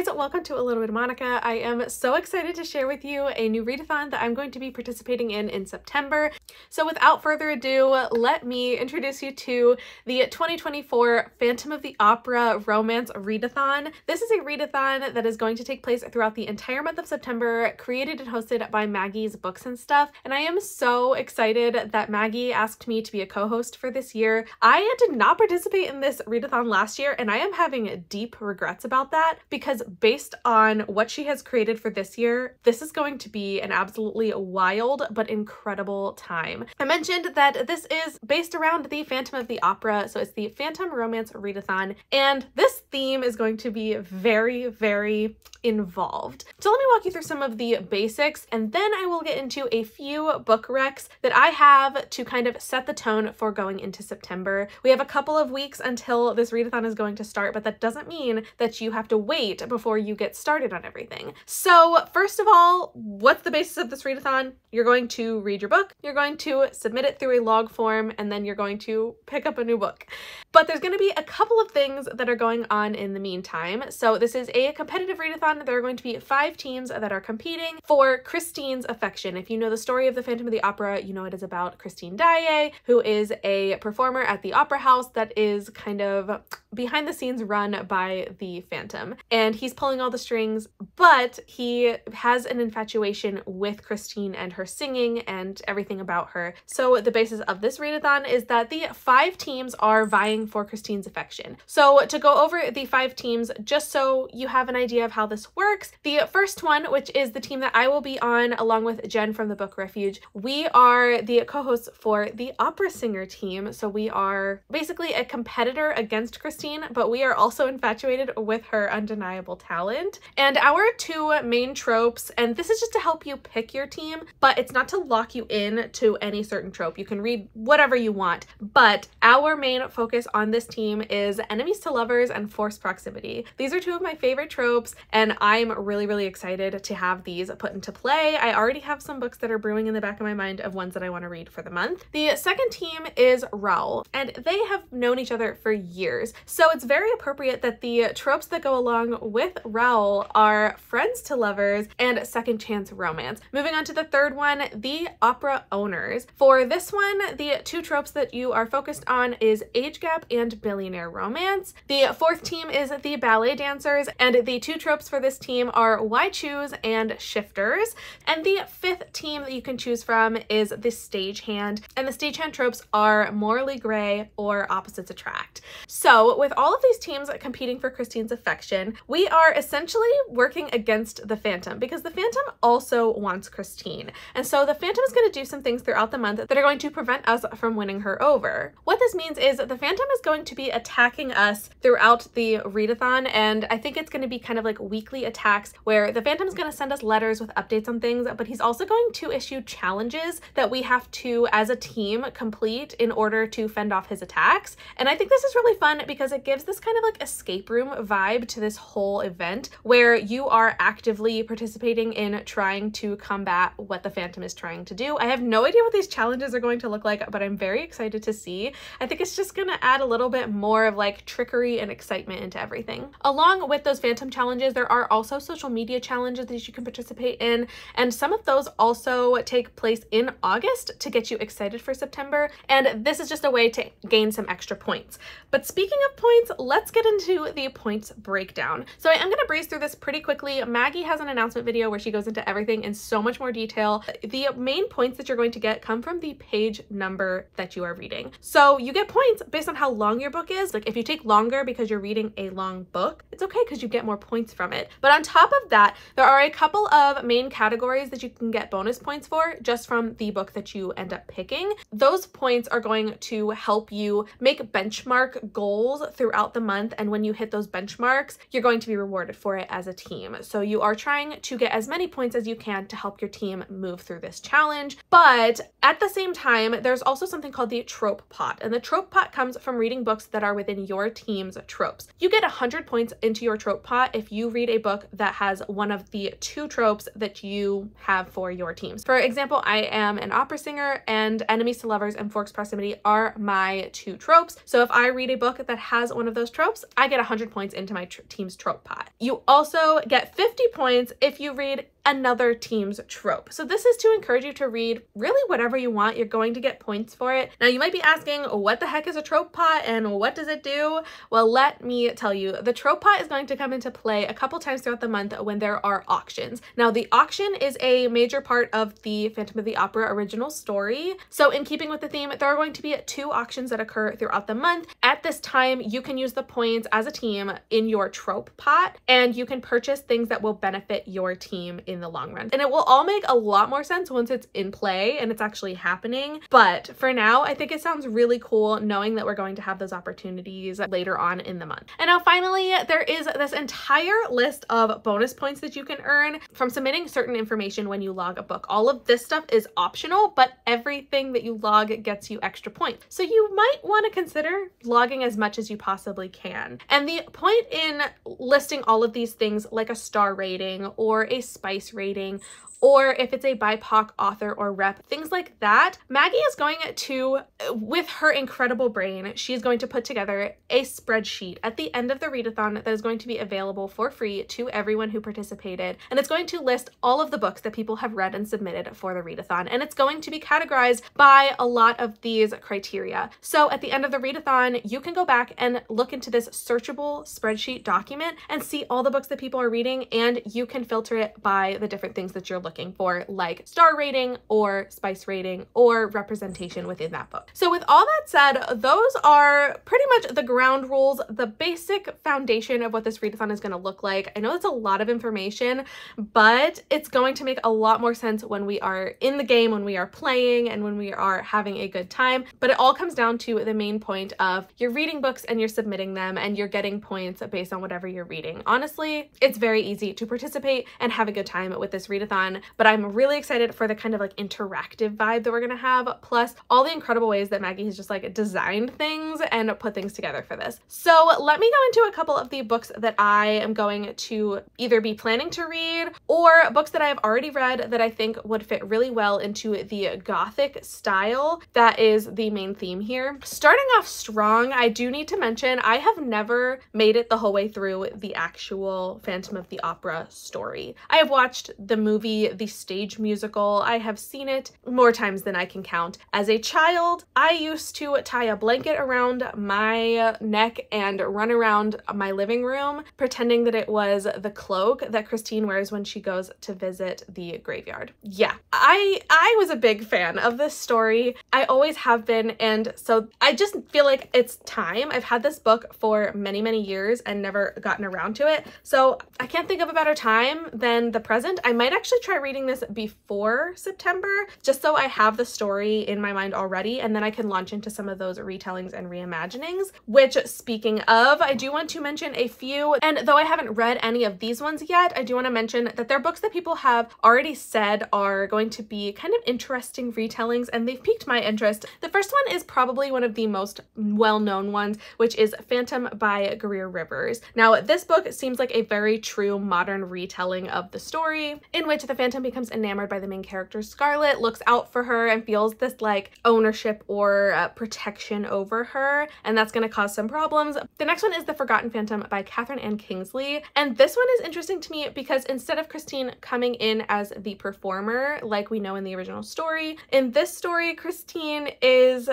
guys, welcome to A Little Bit of Monica. I am so excited to share with you a new readathon that I'm going to be participating in September. So without further ado, let me introduce you to the 2024 Phantom of the Opera Romance Readathon. This is a readathon that is going to take place throughout the entire month of September, created and hosted by Maggie's Books and Stuff. And I am so excited that Maggie asked me to be a co-host for this year. I did not participate in this readathon last year, and I am having deep regrets about that because based on what she has created for this year, this is going to be an absolutely wild but incredible time. I mentioned that this is based around the Phantom of the Opera, so it's the Phantom Romance Readathon, and this theme is going to be very, very involved. So let me walk you through some of the basics, and then I will get into a few book recs that I have to kind of set the tone for going into September. We have a couple of weeks until this readathon is going to start, but that doesn't mean that you have to wait before you get started on everything. So first of all, what's the basis of this readathon? You're going to read your book, you're going to submit it through a log form, and then you're going to pick up a new book. But there's going to be a couple of things that are going on in the meantime. So this is a competitive readathon. There are going to be 5 teams that are competing for Kristin's affection. If you know the story of the Phantom of the Opera, you know it is about Kristin Daae, who is a performer at the opera house that is kind of behind the scenes run by the Phantom. And he's pulling all the strings, but he has an infatuation with Kristin and her singing and everything about her. So the basis of this readathon is that the 5 teams are vying for Kristin's affection. So to go over the 5 teams, just so you have an idea of how this works, the first one, which is the team that I will be on along with Jenn from the Book Refuge, we are the co-hosts for the opera singer team. So we are basically a competitor against Kristin, but we are also infatuated with her undeniable talent. And our 2 main tropes, and this is just to help you pick your team, but it's not to lock you in to any certain trope. You can read whatever you want, but our main focus on this team is enemies to lovers and forced proximity. These are 2 of my favorite tropes, and I'm really excited to have these put into play. I already have some books that are brewing in the back of my mind of ones that I want to read for the month. The second team is Raul, and they have known each other for years. So it's very appropriate that the tropes that go along with Raul are friends to lovers and second chance romance. Moving on to the third one, the opera owners. For this one, the 2 tropes that you are focused on is age gap and billionaire romance. The fourth team is the ballet dancers, and the 2 tropes for this team are why choose and shifters. And the 5th team that you can choose from is the stagehand, and the stagehand tropes are morally gray or opposites attract. So with all of these teams competing for Kristin's affection, we are essentially working against the Phantom because the Phantom also wants Kristin. And so the Phantom is going to do some things throughout the month that are going to prevent us from winning her over. What this means is the Phantom is going to be attacking us throughout the readathon, and I think it's going to be kind of like weekly attacks where the Phantom is going to send us letters with updates on things, but he's also going to issue challenges that we have to, as a team, complete in order to fend off his attacks. And I think this is really fun because it gives this kind of like escape room vibe to this whole event where you are actively participating in trying to combat what the Phantom is trying to do. I have no idea what these challenges are going to look like, but I'm very excited to see. I think it's just going to add a little bit more of like trickery and excitement into everything. Along with those Phantom challenges, there are also social media challenges that you can participate in, and some of those also take place in August to get you excited for September, and this is just a way to gain some extra points. But speaking of points, let's get into the points breakdown. So I am going to breeze through this pretty quickly. Maggie has an announcement video where she goes into everything in so much more detail. The main points that you're going to get come from the page number that you are reading. So you get points based on how long your book is. Like if you take longer because you're reading a long book, it's okay because you get more points from it. But on top of that, there are a couple of main categories that you can get bonus points for just from the book that you end up picking. Those points are going to help you make benchmark goals throughout the month, and when you hit those benchmarks, you're going to be rewarded for it as a team. team. So you are trying to get as many points as you can to help your team move through this challenge. But at the same time, there's also something called the trope pot. And the trope pot comes from reading books that are within your team's tropes. You get 100 points into your trope pot if you read a book that has one of the 2 tropes that you have for your teams. For example, I am an opera singer, and enemies to lovers and forced proximity are my 2 tropes. So if I read a book that has one of those tropes, I get 100 points into my team's trope pot. You also get 50 points if you read another team's trope. So this is to encourage you to read really whatever you want. You're going to get points for it. Now you might be asking, what the heck is a trope pot and what does it do? Well, let me tell you, the trope pot is going to come into play a couple times throughout the month when there are auctions. Now the auction is a major part of the Phantom of the Opera original story. So in keeping with the theme, there are going to be 2 auctions that occur throughout the month. At this time, you can use the points as a team in your trope pot, and you can purchase things that will benefit your team in the long run. And it will all make a lot more sense once it's in play and it's actually happening. But for now, I think it sounds really cool knowing that we're going to have those opportunities later on in the month. And now finally, there is this entire list of bonus points that you can earn from submitting certain information when you log a book. All of this stuff is optional, but everything that you log gets you extra points. So you might want to consider logging as much as you possibly can. And the point in listing all of these things, like a star rating or a spice rating, or if it's a BIPOC author or rep, things like that, Maggie is going to, with her incredible brain, she's going to put together a spreadsheet at the end of the readathon that is going to be available for free to everyone who participated. And it's going to list all of the books that people have read and submitted for the readathon. And it's going to be categorized by a lot of these criteria. So at the end of the readathon, you can go back and look into this searchable spreadsheet document and see all the books that people are reading, and you can filter it by the different things that you're looking for, like star rating or spice rating or representation within that book. So with all that said, those are pretty much the ground rules, the basic foundation of what this readathon is going to look like. I know that's a lot of information, but it's going to make a lot more sense when we are in the game, when we are playing, and when we are having a good time. But it all comes down to the main point of you're reading books and you're submitting them and you're getting points based on whatever you're reading. Honestly, it's very easy to participate and have a good time with this readathon. But I'm really excited for the kind of like interactive vibe that we're gonna have, plus all the incredible ways that Maggie has just like designed things and put things together for this. So let me go into a couple of the books that I am going to either be planning to read or books that I have already read that I think would fit really well into the gothic style that is the main theme here. Starting off strong, I do need to mention I have never made it the whole way through the actual Phantom of the Opera story. I have watched the movie, the stage musical. I have seen it more times than I can count. As a child, I used to tie a blanket around my neck and run around my living room pretending that it was the cloak that Kristin wears when she goes to visit the graveyard. Yeah, I was a big fan of this story. I always have been, and so I just feel like it's time. I've had this book for many, many years and never gotten around to it. So I can't think of a better time than the present. I might actually try reading this before September, just so I have the story in my mind already, and then I can launch into some of those retellings and reimaginings, which, speaking of, I do want to mention a few, and though I haven't read any of these ones yet, I do want to mention that they're books that people have already said are going to be kind of interesting retellings, and they've piqued my interest. The first one is probably one of the most well-known ones, which is Phantom by Greer Rivers. Now, this book seems like a very true modern retelling of the story, in which the Phantom becomes enamored by the main character Scarlet, looks out for her, and feels this like ownership or protection over her, and that's going to cause some problems. The next one is The Forgotten Phantom by Catherine Ann Kingsley, and this one is interesting to me because instead of Kristin coming in as the performer like we know in the original story, in this story Kristin is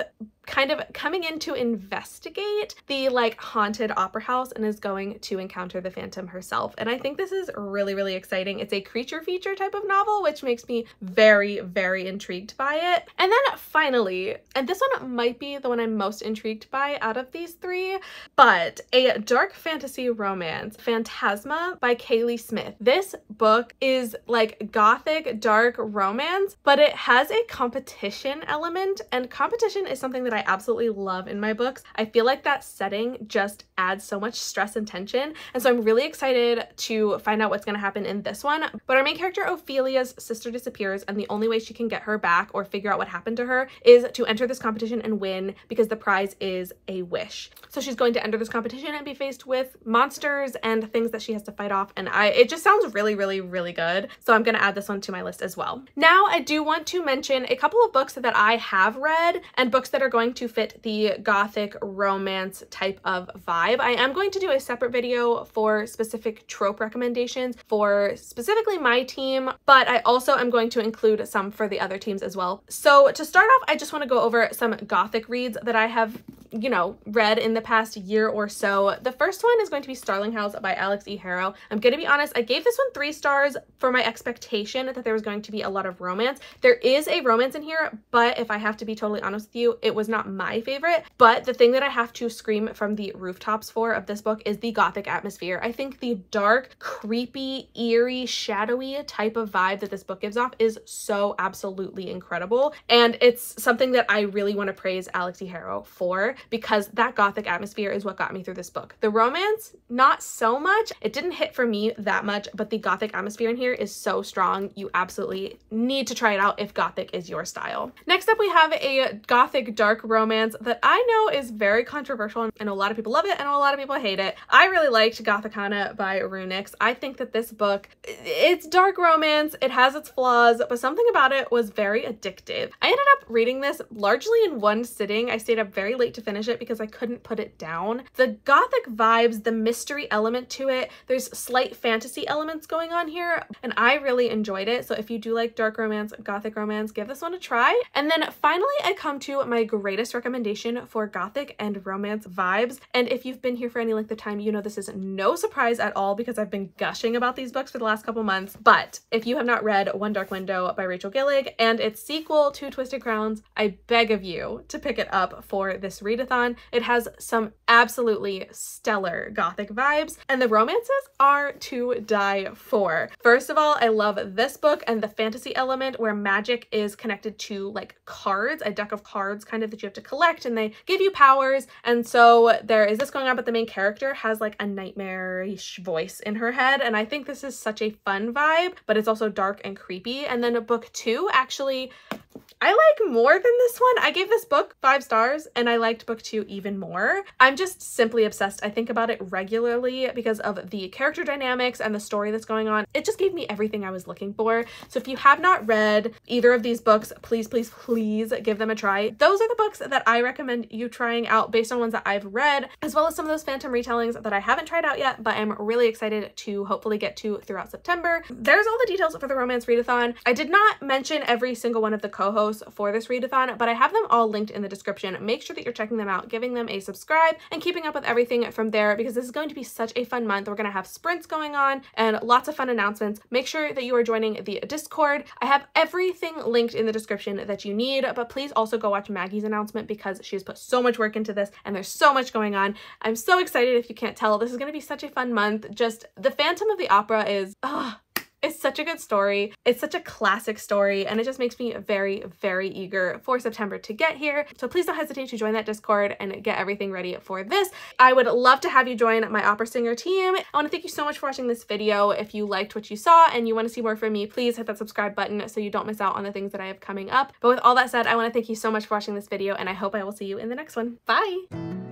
kind of coming in to investigate the like haunted opera house and is going to encounter the Phantom herself. And I think this is really, really exciting. It's a creature feature type of novel, which makes me very, very intrigued by it. And then finally, and this one might be the one I'm most intrigued by out of these three, but a dark fantasy romance, Phantasma by Kaylee Smith. This book is like gothic dark romance, but it has a competition element, and competition is something that that I absolutely love in my books. I feel like that setting just adds so much stress and tension, and so I'm really excited to find out what's going to happen in this one. But our main character Ophelia's sister disappears, and the only way she can get her back or figure out what happened to her is to enter this competition and win, because the prize is a wish. So she's going to enter this competition and be faced with monsters and things that she has to fight off, and it just sounds really, really, really good. So I'm going to add this one to my list as well. Now I do want to mention a couple of books that I have read and books that are going to fit the gothic romance type of vibe. I am going to do a separate video for specific trope recommendations for specifically my team, but I also am going to include some for the other teams as well. So to start off, I just want to go over some gothic reads that I have, you know, read in the past year or so. The first one is going to be Starling House by Alex E. Harrow. I'm gonna be honest, I gave this one 3 stars for my expectation that there was going to be a lot of romance. There is a romance in here, but if I have to be totally honest with you, it was not my favorite. But the thing that I have to scream from the rooftops for of this book is the gothic atmosphere. I think the dark, creepy, eerie, shadowy type of vibe that this book gives off is so absolutely incredible, and it's something that I really want to praise Alex E. Harrow for, because that gothic atmosphere is what got me through this book. The romance, not so much. It didn't hit for me that much, but the gothic atmosphere in here is so strong. You absolutely need to try it out if gothic is your style. Next up, we have a gothic dark romance that I know is very controversial, and a lot of people love it and a lot of people hate it. I really liked Gothicana by Runix. I think that this book, it's dark romance, it has its flaws, but something about it was very addictive. I ended up reading this largely in one sitting. I stayed up very late to finish it because I couldn't put it down. The gothic vibes, the mystery element to it, there's slight fantasy elements going on here, and I really enjoyed it. So if you do like dark romance, gothic romance, give this one a try. And then finally, I come to my greatest recommendation for gothic and romance vibes. And if you've been here for any length of time, you know this is no surprise at all because I've been gushing about these books for the last couple months. But if you have not read One Dark Window by Rachel Gillig and its sequel to Twisted Crowns, I beg of you to pick it up for this readathon. It has some absolutely stellar gothic vibes, and the romances are to die for. First of all, I love this book and the fantasy element where magic is connected to like cards, a deck of cards kind of that you have to collect, and they give you powers. And so there is this going on, but the main character has like a nightmarish voice in her head, and I think this is such a fun vibe, but it's also dark and creepy. And then book 2, actually, I like more than this one. I gave this book 5 stars and I liked book 2 even more. I'm just simply obsessed. I think about it regularly because of the character dynamics and the story that's going on. It just gave me everything I was looking for. So if you have not read either of these books, please, please, please give them a try. Those are the books that I recommend you trying out based on ones that I've read, as well as some of those Phantom retellings that I haven't tried out yet, but I'm really excited to hopefully get to throughout September. There's all the details for the romance readathon. I did not mention every single one of the co-hosts for this readathon, but I have them all linked in the description. Make sure that you're checking them out, giving them a subscribe, and keeping up with everything from there, because this is going to be such a fun month. We're going to have sprints going on and lots of fun announcements. Make sure that you are joining the Discord. I have everything linked in the description that you need, but please also go watch Maggie's announcement because she has put so much work into this and there's so much going on. I'm so excited. If you can't tell, this is going to be such a fun month. Just the Phantom of the Opera is, it's such a good story. It's such a classic story, and it just makes me very, very eager for September to get here. So please don't hesitate to join that Discord and get everything ready for this. I would love to have you join my opera singer team. I want to thank you so much for watching this video. If you liked what you saw and you want to see more from me, please hit that subscribe button so you don't miss out on the things that I have coming up. But with all that said, I want to thank you so much for watching this video, and I hope I will see you in the next one. Bye!